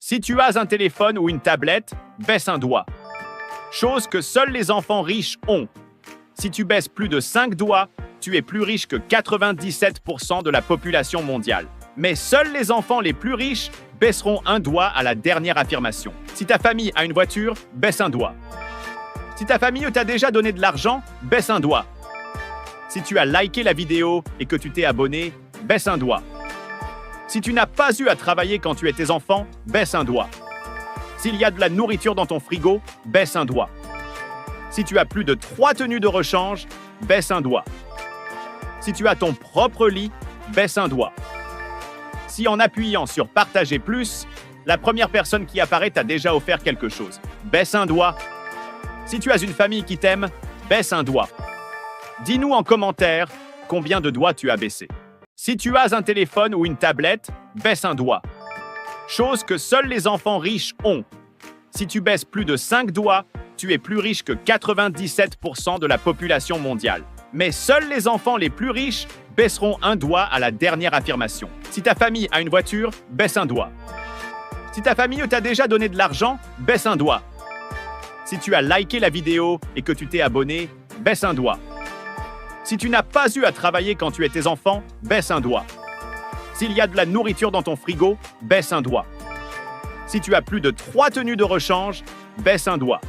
Si tu as un téléphone ou une tablette, baisse un doigt. Chose que seuls les enfants riches ont. Si tu baisses plus de 5 doigts, tu es plus riche que 97% de la population mondiale. Mais seuls les enfants les plus riches baisseront un doigt à la dernière affirmation. Si ta famille a une voiture, baisse un doigt. Si ta famille t'a déjà donné de l'argent, baisse un doigt. Si tu as liké la vidéo et que tu t'es abonné, baisse un doigt. Si tu n'as pas eu à travailler quand tu étais enfant, baisse un doigt. S'il y a de la nourriture dans ton frigo, baisse un doigt. Si tu as plus de 3 tenues de rechange, baisse un doigt. Si tu as ton propre lit, baisse un doigt. Si en appuyant sur Partager plus, la première personne qui apparaît t'a déjà offert quelque chose, baisse un doigt. Si tu as une famille qui t'aime, baisse un doigt. Dis-nous en commentaire combien de doigts tu as baissé. Si tu as un téléphone ou une tablette, baisse un doigt. Chose que seuls les enfants riches ont. Si tu baisses plus de 5 doigts, tu es plus riche que 97% de la population mondiale. Mais seuls les enfants les plus riches baisseront un doigt à la dernière affirmation. Si ta famille a une voiture, baisse un doigt. Si ta famille t'a déjà donné de l'argent, baisse un doigt. Si tu as liké la vidéo et que tu t'es abonné, baisse un doigt. Si tu n'as pas eu à travailler quand tu étais enfant, baisse un doigt. S'il y a de la nourriture dans ton frigo, baisse un doigt. Si tu as plus de 3 tenues de rechange, baisse un doigt.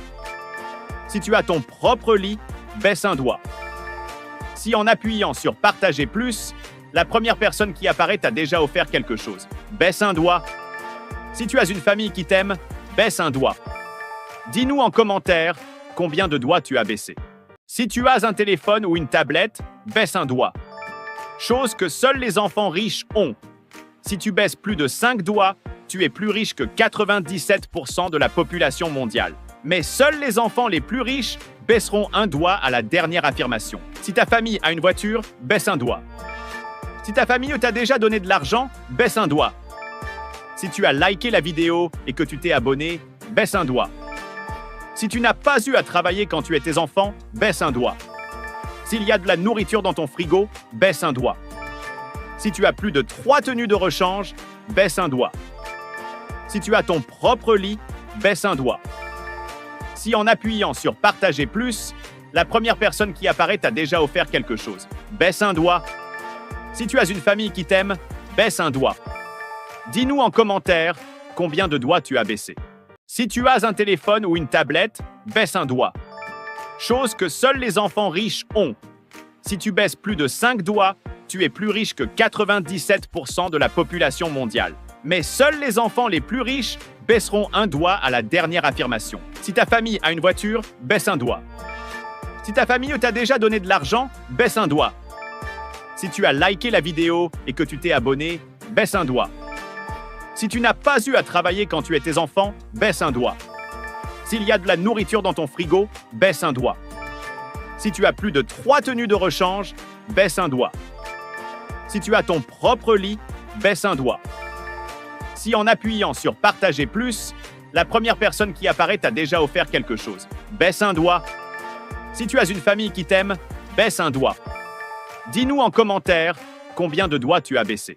Si tu as ton propre lit, baisse un doigt. Si en appuyant sur Partager plus, la première personne qui apparaît t'a déjà offert quelque chose, baisse un doigt. Si tu as une famille qui t'aime, baisse un doigt. Dis-nous en commentaire combien de doigts tu as baissé. Si tu as un téléphone ou une tablette, baisse un doigt. Chose que seuls les enfants riches ont. Si tu baisses plus de 5 doigts, tu es plus riche que 97% de la population mondiale. Mais seuls les enfants les plus riches baisseront un doigt à la dernière affirmation. Si ta famille a une voiture, baisse un doigt. Si ta famille t'a déjà donné de l'argent, baisse un doigt. Si tu as liké la vidéo et que tu t'es abonné, baisse un doigt. Si tu n'as pas eu à travailler quand tu étais enfant, baisse un doigt. S'il y a de la nourriture dans ton frigo, baisse un doigt. Si tu as plus de 3 tenues de rechange, baisse un doigt. Si tu as ton propre lit, baisse un doigt. Si en appuyant sur Partager plus, la première personne qui apparaît t'a déjà offert quelque chose, baisse un doigt. Si tu as une famille qui t'aime, baisse un doigt. Dis-nous en commentaire combien de doigts tu as baissé. Si tu as un téléphone ou une tablette, baisse un doigt. Chose que seuls les enfants riches ont. Si tu baisses plus de 5 doigts, tu es plus riche que 97% de la population mondiale. Mais seuls les enfants les plus riches baisseront un doigt à la dernière affirmation. Si ta famille a une voiture, baisse un doigt. Si ta famille t'a déjà donné de l'argent, baisse un doigt. Si tu as liké la vidéo et que tu t'es abonné, baisse un doigt. Si tu n'as pas eu à travailler quand tu étais enfant, baisse un doigt. S'il y a de la nourriture dans ton frigo, baisse un doigt. Si tu as plus de 3 tenues de rechange, baisse un doigt. Si tu as ton propre lit, baisse un doigt. Si en appuyant sur Partager plus, la première personne qui apparaît t'a déjà offert quelque chose, baisse un doigt. Si tu as une famille qui t'aime, baisse un doigt. Dis-nous en commentaire combien de doigts tu as baissé.